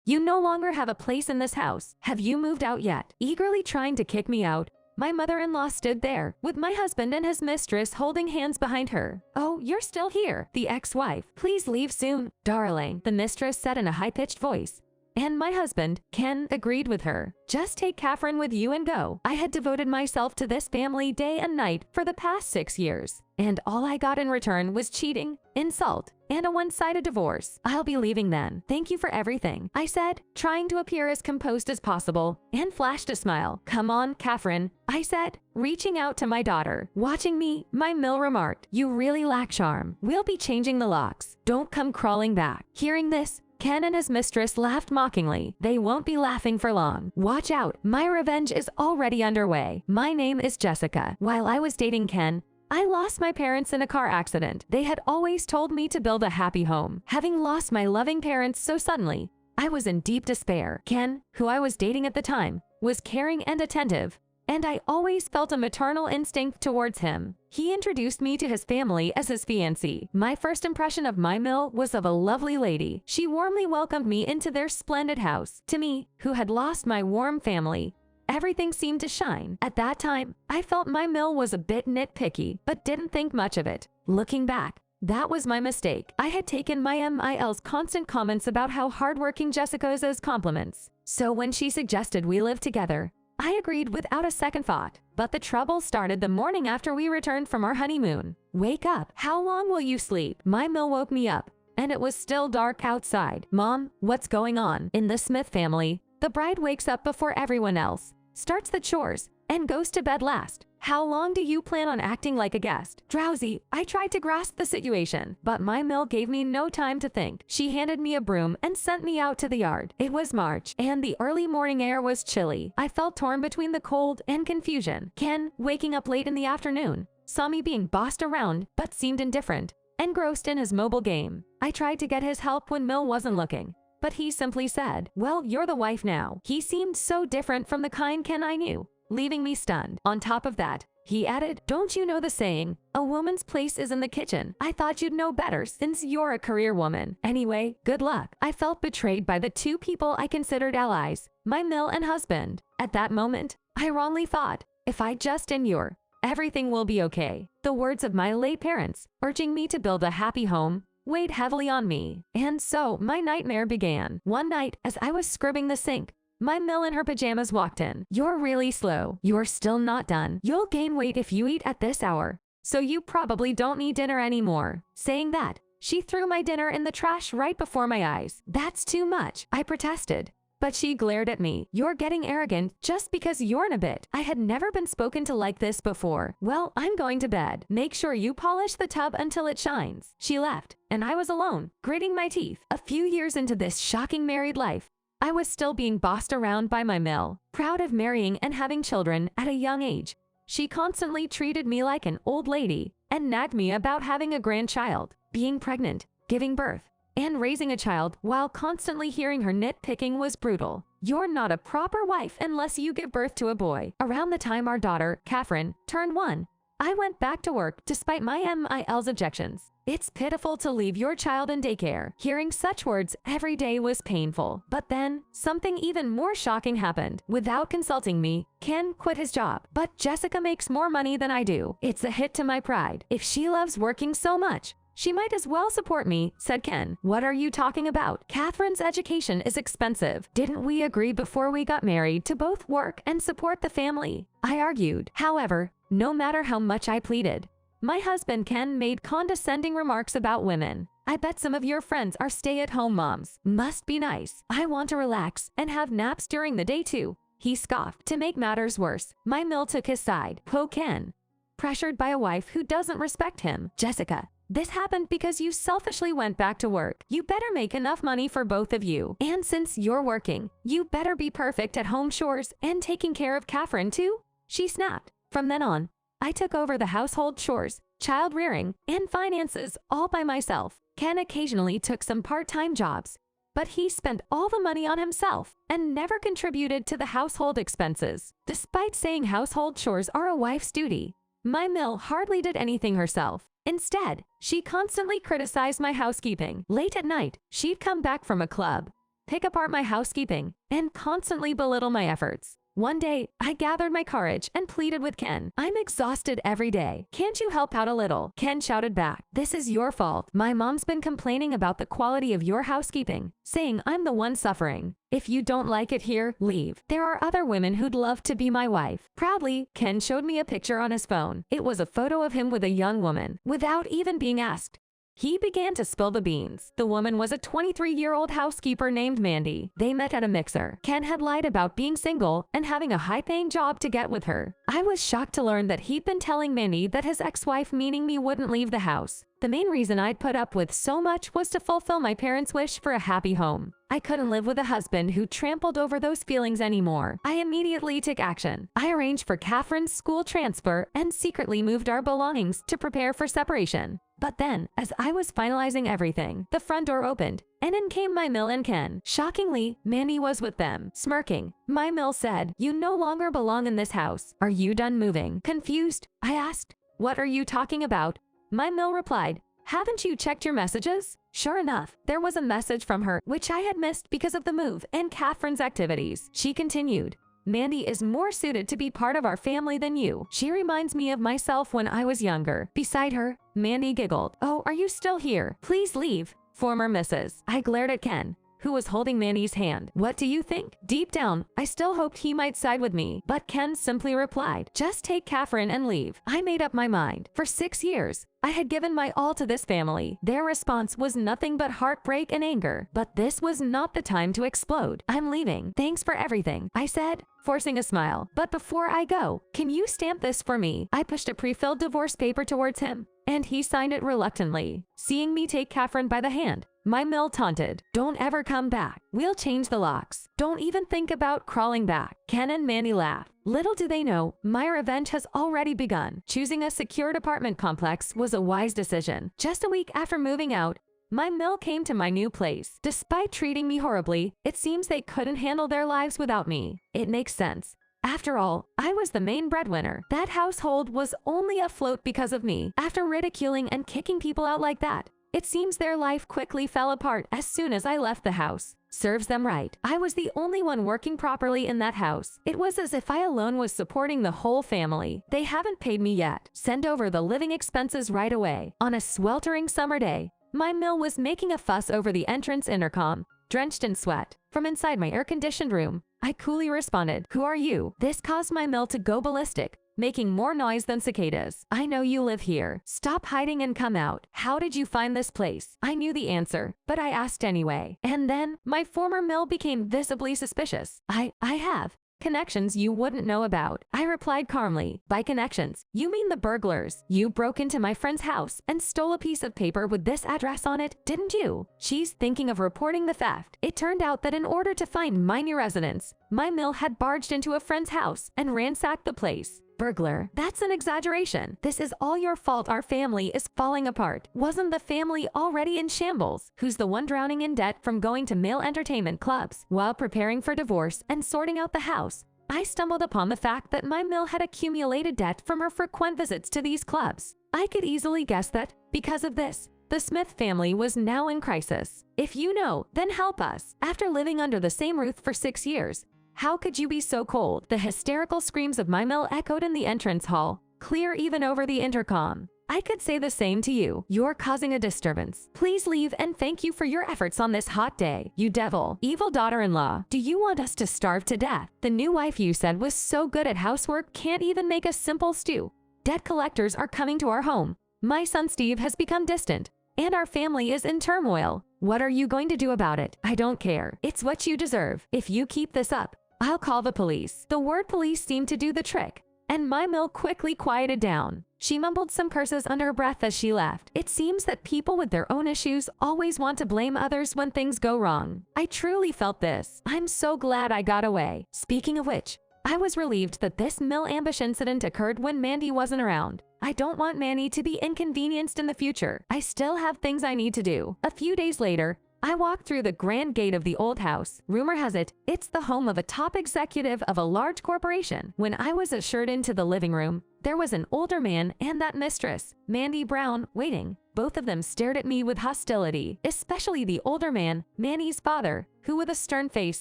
You no longer have a place in this house. Have you moved out yet?" Eagerly trying to kick me out, my mother-in-law stood there, with my husband and his mistress holding hands behind her. "Oh, you're still here," the ex-wife. "Please leave soon, darling," the mistress said in a high-pitched voice. And my husband, Ken, agreed with her. "Just take Catherine with you and go." I had devoted myself to this family day and night for the past 6 years, and all I got in return was cheating, insult, and a one-sided divorce. "I'll be leaving then. Thank you for everything," I said, trying to appear as composed as possible, and flashed a smile. "Come on, Catherine," I said, reaching out to my daughter. Watching me, my Mill remarked, "You really lack charm. We'll be changing the locks. Don't come crawling back." Hearing this, Ken and his mistress laughed mockingly. They won't be laughing for long. Watch out, my revenge is already underway. My name is Jessica. While I was dating Ken, I lost my parents in a car accident. They had always told me to build a happy home. Having lost my loving parents so suddenly, I was in deep despair. Ken, who I was dating at the time, was caring and attentive, and I always felt a maternal instinct towards him. He introduced me to his family as his fiancée. My first impression of my Mill was of a lovely lady. She warmly welcomed me into their splendid house. To me, who had lost my warm family, everything seemed to shine. At that time, I felt my Mill was a bit nitpicky, but didn't think much of it. Looking back, that was my mistake. I had taken my Mil's constant comments about how hardworking Jessica is as compliments. So when she suggested we live together, I agreed without a second thought. But the trouble started the morning after we returned from our honeymoon. "Wake up! How long will you sleep?" My Mill woke me up, and it was still dark outside. "Mom, what's going on?" In the Smith family, the bride wakes up before everyone else, starts the chores, and goes to bed last. "How long do you plan on acting like a guest?" Drowsy, I tried to grasp the situation, but my Mill gave me no time to think. She handed me a broom and sent me out to the yard. It was March, and the early morning air was chilly. I felt torn between the cold and confusion. Ken, waking up late in the afternoon, saw me being bossed around, but seemed indifferent, engrossed in his mobile game. I tried to get his help when Mill wasn't looking, but he simply said, "Well, you're the wife now." He seemed so different from the kind Ken I knew, leaving me stunned. On top of that, he added, "Don't you know the saying, a woman's place is in the kitchen? I thought you'd know better since you're a career woman. Anyway, good luck." I felt betrayed by the two people I considered allies, my Mill and husband. At that moment, I wrongly thought, if I just endure, everything will be okay. The words of my late parents, urging me to build a happy home, weighed heavily on me. And so my nightmare began. One night, as I was scrubbing the sink, my Mill in her pajamas walked in. "You're really slow. You're still not done. You'll gain weight if you eat at this hour, so you probably don't need dinner anymore." Saying that, she threw my dinner in the trash right before my eyes. "That's too much," I protested. But she glared at me. "You're getting arrogant just because you're in a bit." I had never been spoken to like this before. "Well, I'm going to bed. Make sure you polish the tub until it shines." She left, and I was alone, gritting my teeth. A few years into this shocking married life, I was still being bossed around by my Mill. Proud of marrying and having children at a young age, she constantly treated me like an old lady and nagged me about having a grandchild, being pregnant, giving birth, and raising a child. While constantly hearing her nitpicking was brutal. "You're not a proper wife unless you give birth to a boy." Around the time our daughter, Catherine, turned 1, I went back to work despite my Mil's objections. It's pitiful to leave your child in daycare. Hearing such words every day was painful. But then, something even more shocking happened. Without consulting me, Ken quit his job. "But Jessica makes more money than I do. It's a hit to my pride. If she loves working so much, she might as well support me," said Ken. "What are you talking about? Catherine's education is expensive. Didn't we agree before we got married to both work and support the family?" I argued. However, no matter how much I pleaded, my husband Ken made condescending remarks about women. "I bet some of your friends are stay-at-home moms. Must be nice. I want to relax and have naps during the day too," he scoffed. To make matters worse, my Mill took his side. "Poor Ken, pressured by a wife who doesn't respect him. Jessica, this happened because you selfishly went back to work. You better make enough money for both of you. And since you're working, you better be perfect at home chores and taking care of Catherine too," she snapped. From then on, I took over the household chores, child rearing, and finances all by myself. Ken occasionally took some part-time jobs, but he spent all the money on himself and never contributed to the household expenses. Despite saying household chores are a wife's duty, my Mill hardly did anything herself. Instead, she constantly criticized my housekeeping. Late at night, she'd come back from a club, pick apart my housekeeping, and constantly belittle my efforts. One day, I gathered my courage and pleaded with Ken. I'm exhausted every day. Can't you help out a little? Ken shouted back. This is your fault. My mom's been complaining about the quality of your housekeeping, saying I'm the one suffering. If you don't like it here, leave. There are other women who'd love to be my wife. Proudly, Ken showed me a picture on his phone. It was a photo of him with a young woman, without even being asked. He began to spill the beans. The woman was a 23-year-old housekeeper named Mandy. They met at a mixer. Ken had lied about being single and having a high-paying job to get with her. I was shocked to learn that he'd been telling Mandy that his ex-wife, meaning me, wouldn't leave the house. The main reason I'd put up with so much was to fulfill my parents' wish for a happy home. I couldn't live with a husband who trampled over those feelings anymore. I immediately took action. I arranged for Catherine's school transfer and secretly moved our belongings to prepare for separation. But then, as I was finalizing everything, the front door opened, and in came my Mill and Ken. Shockingly, Mandy was with them. Smirking, my Mill said, "You no longer belong in this house. Are you done moving?" Confused, I asked, "What are you talking about?" My Mill replied, "Haven't you checked your messages?" Sure enough, there was a message from her, which I had missed because of the move and Catherine's activities. She continued, "Mandy is more suited to be part of our family than you. She reminds me of myself when I was younger." Beside her, Mandy giggled. "Oh, are you still here? Please leave." Former Mrs. I glared at Ken, who was holding Mandy's hand. "What do you think?" Deep down, I still hoped he might side with me, but Ken simply replied, "Just take Catherine and leave." I made up my mind. For 6 years, I had given my all to this family. Their response was nothing but heartbreak and anger. But this was not the time to explode. "I'm leaving. Thanks for everything," I said, forcing a smile. "But before I go, can you stamp this for me?" I pushed a pre-filled divorce paper towards him, and he signed it reluctantly. Seeing me take Catherine by the hand, my Mill taunted, "Don't ever come back. We'll change the locks. Don't even think about crawling back." Ken and Mandy laughed. Little do they know, my revenge has already begun. Choosing a secured apartment complex was a wise decision. Just a week after moving out, my Mill came to my new place. Despite treating me horribly, it seems they couldn't handle their lives without me. It makes sense. After all, I was the main breadwinner. That household was only afloat because of me. After ridiculing and kicking people out like that, it seems their life quickly fell apart as soon as I left the house. Serves them right. I was the only one working properly in that house. It was as if I alone was supporting the whole family. They haven't paid me yet. Send over the living expenses right away. On a sweltering summer day, my Mill was making a fuss over the entrance intercom, drenched in sweat. From inside my air-conditioned room, I coolly responded, "Who are you?" This caused my Mill to go ballistic, making more noise than cicadas. "I know you live here. Stop hiding and come out. How did you find this place?" I knew the answer, but I asked anyway. And then, my former Mill became visibly suspicious. I have connections you wouldn't know about," I replied calmly. "By connections, you mean the burglars. You broke into my friend's house and stole a piece of paper with this address on it, didn't you?" She's thinking of reporting the theft. It turned out that in order to find my new residence, my Mill had barged into a friend's house and ransacked the place. Burglar. That's an exaggeration. This is all your fault. Our family is falling apart. Wasn't the family already in shambles? Who's the one drowning in debt from going to male entertainment clubs? While preparing for divorce and sorting out the house, I stumbled upon the fact that my Mill had accumulated debt from her frequent visits to these clubs. I could easily guess that, because of this, the Smith family was now in crisis. If you know, then help us. After living under the same roof for 6 years, how could you be so cold? The hysterical screams of my Mill echoed in the entrance hall, clear even over the intercom. I could say the same to you. You're causing a disturbance. Please leave and thank you for your efforts on this hot day. You devil, evil daughter-in-law. Do you want us to starve to death? The new wife you said was so good at housework can't even make a simple stew. Debt collectors are coming to our home. My son Steve has become distant, and our family is in turmoil. What are you going to do about it? I don't care. It's what you deserve. If you keep this up, I'll call the police." The word police seemed to do the trick, and my Mill quickly quieted down. She mumbled some curses under her breath as she left. It seems that people with their own issues always want to blame others when things go wrong. I truly felt this. I'm so glad I got away. Speaking of which, I was relieved that this Mill ambush incident occurred when Mandy wasn't around. I don't want Mandy to be inconvenienced in the future. I still have things I need to do. A few days later, I walked through the grand gate of the old house. Rumor has it, it's the home of a top executive of a large corporation. When I was ushered into the living room, there was an older man and that mistress, Mandy Brown, waiting. Both of them stared at me with hostility, especially the older man, Mandy's father, who with a stern face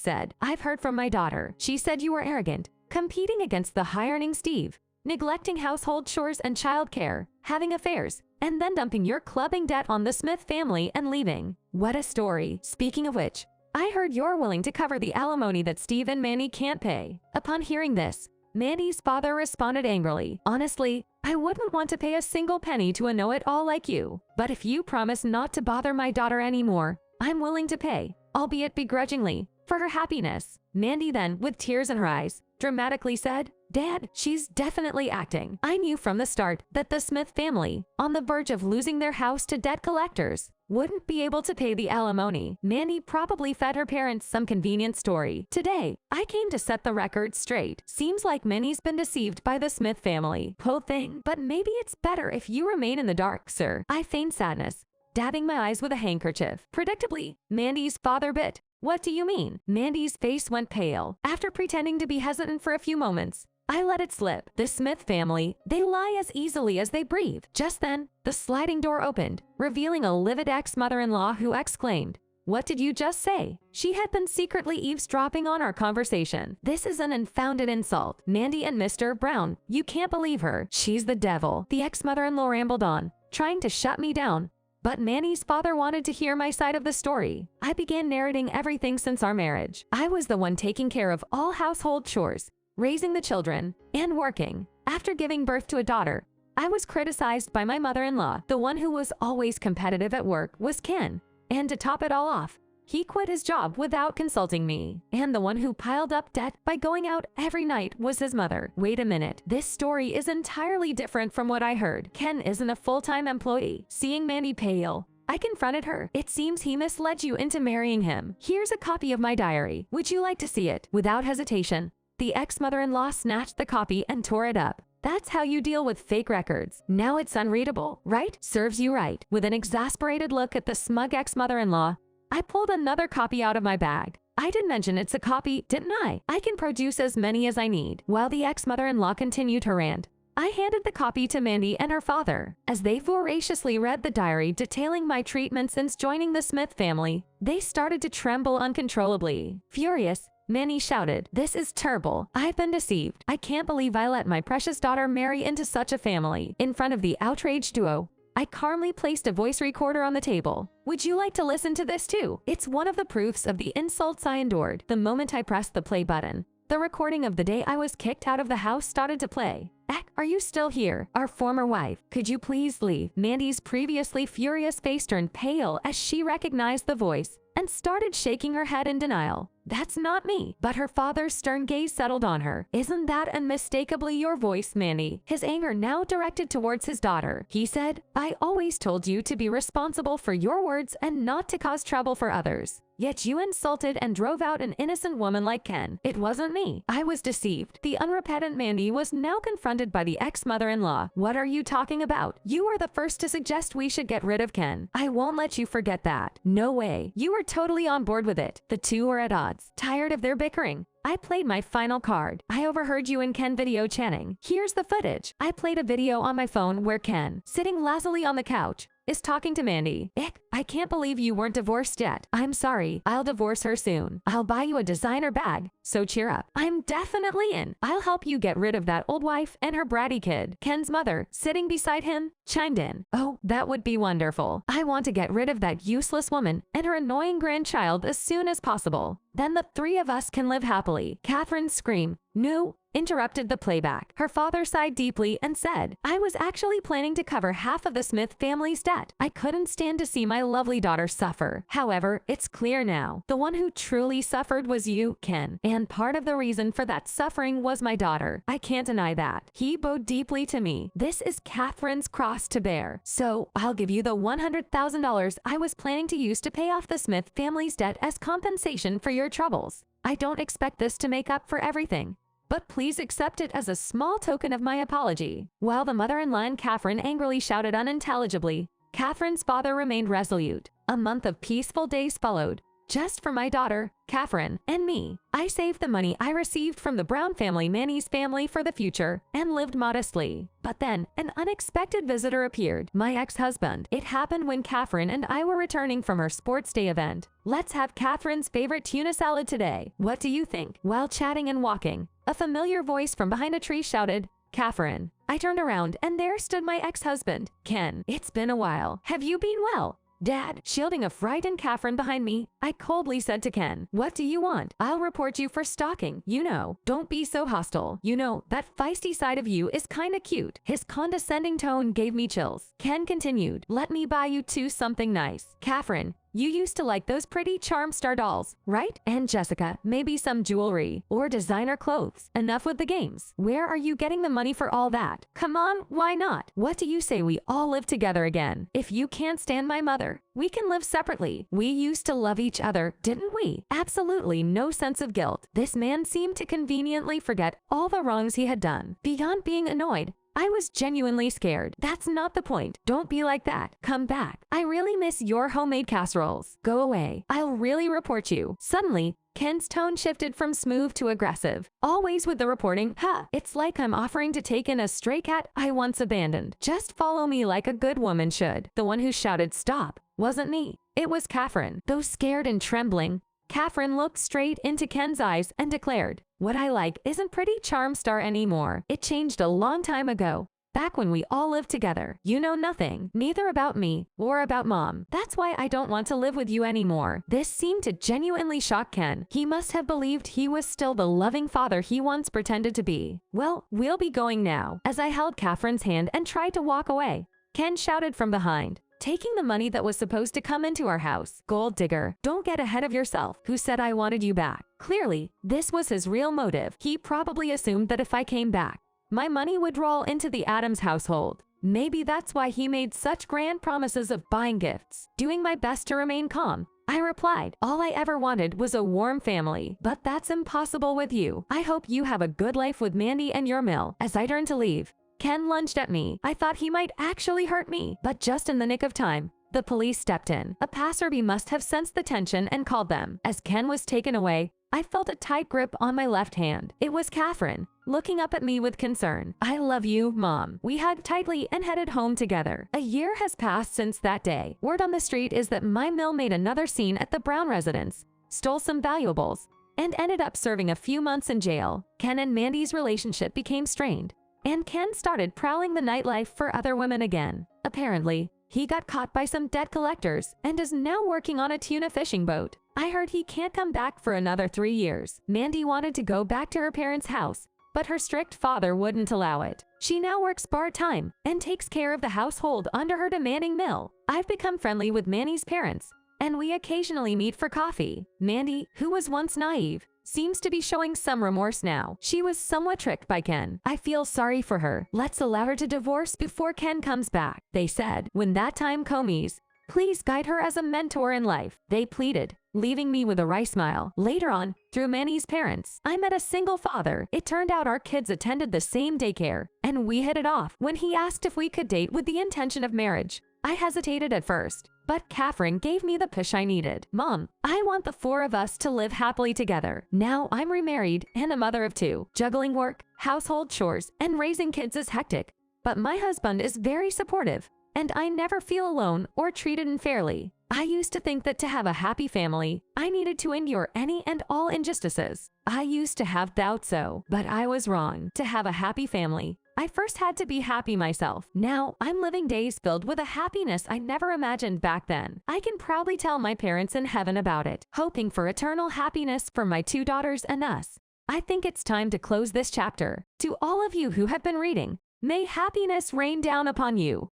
said, "I've heard from my daughter. She said you were arrogant, competing against the high-earning Steve, neglecting household chores and childcare, having affairs, and then dumping your clubbing debt on the Smith family and leaving. What a story. Speaking of which, I heard you're willing to cover the alimony that Steve and Mandy can't pay." Upon hearing this, Mandy's father responded angrily, "Honestly, I wouldn't want to pay a single penny to a know-it-all like you. But if you promise not to bother my daughter anymore, I'm willing to pay, albeit begrudgingly, for her happiness." Mandy then, with tears in her eyes, dramatically said, "Dad, she's definitely acting. I knew from the start that the Smith family, on the verge of losing their house to debt collectors, wouldn't be able to pay the alimony." Mandy probably fed her parents some convenient story. "Today, I came to set the record straight. Seems like Mandy's been deceived by the Smith family. Poor thing, but maybe it's better if you remain in the dark, sir." I feigned sadness, dabbing my eyes with a handkerchief. Predictably, Mandy's father bit. "What do you mean?" Mandy's face went pale. After pretending to be hesitant for a few moments, I let it slip. "The Smith family, they lie as easily as they breathe." Just then, the sliding door opened, revealing a livid ex-mother-in-law who exclaimed, "What did you just say?" She had been secretly eavesdropping on our conversation. "This is an unfounded insult. Mandy and Mr. Brown, you can't believe her. She's the devil." The ex-mother-in-law rambled on, trying to shut me down. But Mandy's father wanted to hear my side of the story. I began narrating everything since our marriage. I was the one taking care of all household chores, raising the children, and working. After giving birth to a daughter, I was criticized by my mother-in-law. The one who was always competitive at work was Ken. And to top it all off, he quit his job without consulting me. And the one who piled up debt by going out every night was his mother. Wait a minute, this story is entirely different from what I heard. Ken isn't a full-time employee. Seeing Mandy pale, I confronted her. "It seems he misled you into marrying him. Here's a copy of my diary. Would you like to see it?" Without hesitation, the ex-mother-in-law snatched the copy and tore it up. "That's how you deal with fake records. Now it's unreadable, right? Serves you right." With an exasperated look at the smug ex-mother-in-law, I pulled another copy out of my bag. "I did mention it's a copy, didn't I? I can produce as many as I need." While the ex-mother-in-law continued her rant, I handed the copy to Mandy and her father. As they voraciously read the diary detailing my treatment since joining the Smith family, they started to tremble uncontrollably. Furious, Mandy shouted, "This is terrible. I've been deceived. I can't believe I let my precious daughter marry into such a family." In front of the outraged duo, I calmly placed a voice recorder on the table. "Would you like to listen to this too? It's one of the proofs of the insults I endured." The moment I pressed the play button, the recording of the day I was kicked out of the house started to play. "Ek, are you still here? Our former wife. Could you please leave?" Mandy's previously furious face turned pale as she recognized the voice and started shaking her head in denial. "That's not me." But her father's stern gaze settled on her. "Isn't that unmistakably your voice, Mandy?" His anger now directed towards his daughter. He said, "I always told you to be responsible for your words and not to cause trouble for others. Yet you insulted and drove out an innocent woman like Ken. It wasn't me. I was deceived." The unrepentant Mandy was now confronted by the ex-mother-in-law. "What are you talking about? You were the first to suggest we should get rid of Ken. I won't let you forget that." "No way. You were totally on board with it." The two were at odds. Tired of their bickering, I played my final card. "I overheard you and Ken video chatting. Here's the footage." I played a video on my phone where Ken, sitting lazily on the couch, is talking to Mandy. "Ick, I can't believe you weren't divorced yet. I'm sorry. I'll divorce her soon. I'll buy you a designer bag, so cheer up." "I'm definitely in. I'll help you get rid of that old wife and her bratty kid." Ken's mother, sitting beside him, chimed in. "Oh, that would be wonderful. I want to get rid of that useless woman and her annoying grandchild as soon as possible. Then the three of us can live happily." Catherine's scream, "No," interrupted the playback. Her father sighed deeply and said, "I was actually planning to cover half of the Smith family's debt. I couldn't stand to see my lovely daughter suffer. However, it's clear now. The one who truly suffered was you, Ken. And part of the reason for that suffering was my daughter. I can't deny that. He bowed deeply to me. This is Catherine's cross to bear. So I'll give you the $100,000 I was planning to use to pay off the Smith family's debt as compensation for your troubles. I don't expect this to make up for everything, but please accept it as a small token of my apology." While the mother-in-law and Catherine angrily shouted unintelligibly, Catherine's father remained resolute. A month of peaceful days followed, just for my daughter, Catherine, and me. I saved the money I received from the Brown family, Manny's family, for the future and lived modestly. But then, an unexpected visitor appeared, my ex-husband. It happened when Catherine and I were returning from her sports day event. Let's have Catherine's favorite tuna salad today. What do you think? While chatting and walking, a familiar voice from behind a tree shouted, "Catherine." I turned around and there stood my ex-husband, Ken. It's been a while. Have you been well? Dad, shielding a frightened Catherine behind me, I coldly said to Ken, "What do you want? I'll report you for stalking. You know, don't be so hostile. You know, that feisty side of you is kinda cute." His condescending tone gave me chills. Ken continued, "Let me buy you two something nice. Catherine, you used to like those pretty Charm Star dolls, right? And Jessica, maybe some jewelry or designer clothes. Enough with the games. Where are you getting the money for all that? Come on, why not? What do you say we all live together again? If you can't stand my mother, we can live separately. We used to love each other, didn't we?" Absolutely no sense of guilt. This man seemed to conveniently forget all the wrongs he had done. Beyond being annoyed, I was genuinely scared. "That's not the point. Don't be like that. Come back. I really miss your homemade casseroles. Go away. I'll really report you." Suddenly, Ken's tone shifted from smooth to aggressive. Always with the reporting, it's like I'm offering to take in a stray cat I once abandoned. Just follow me like a good woman should. The one who shouted stop wasn't me. It was Catherine. Though scared and trembling, Catherine looked straight into Ken's eyes and declared, "What I like isn't pretty Charm Star anymore. It changed a long time ago. Back when we all lived together. You know nothing, neither about me or about Mom. That's why I don't want to live with you anymore." This seemed to genuinely shock Ken. He must have believed he was still the loving father he once pretended to be. "Well, we'll be going now." As I held Catherine's hand and tried to walk away, Ken shouted from behind, taking the money that was supposed to come into our house. "Gold digger, don't get ahead of yourself. Who said I wanted you back?" Clearly, this was his real motive. He probably assumed that if I came back, my money would roll into the Adams household. Maybe that's why he made such grand promises of buying gifts. Doing my best to remain calm, I replied, "All I ever wanted was a warm family, but that's impossible with you. I hope you have a good life with Mandy and your mill." As I turned to leave, Ken lunged at me. I thought he might actually hurt me, but just in the nick of time, the police stepped in. A passerby must have sensed the tension and called them. As Ken was taken away, I felt a tight grip on my left hand. It was Catherine, looking up at me with concern. "I love you, Mom." We hugged tightly and headed home together. A year has passed since that day. Word on the street is that my mill made another scene at the Brown residence, stole some valuables, and ended up serving a few months in jail. Ken and Mandy's relationship became strained, and Ken started prowling the nightlife for other women again. Apparently, he got caught by some debt collectors and is now working on a tuna fishing boat. I heard he can't come back for another 3 years. Mandy wanted to go back to her parents' house, but her strict father wouldn't allow it. She now works part-time and takes care of the household under her demanding mill. I've become friendly with Manny's parents, and we occasionally meet for coffee. Mandy, who was once naive, seems to be showing some remorse now. She was somewhat tricked by Ken. I feel sorry for her. Let's allow her to divorce before Ken comes back, they said. When that time comes, please guide her as a mentor in life, they pleaded, leaving me with a wry smile. Later on, through Manny's parents, I met a single father. It turned out our kids attended the same daycare, and we hit it off. When he asked if we could date with the intention of marriage, I hesitated at first, but Catherine gave me the push I needed. "Mom, I want the 4 of us to live happily together." Now I'm remarried and a mother of 2. Juggling work, household chores, and raising kids is hectic, but my husband is very supportive, and I never feel alone or treated unfairly. I used to think that to have a happy family, I needed to endure any and all injustices. I used to have doubts but I was wrong. To have a happy family, I first had to be happy myself. Now, I'm living days filled with a happiness I never imagined back then. I can proudly tell my parents in heaven about it, hoping for eternal happiness for my 2 daughters and us. I think it's time to close this chapter. To all of you who have been reading, may happiness rain down upon you.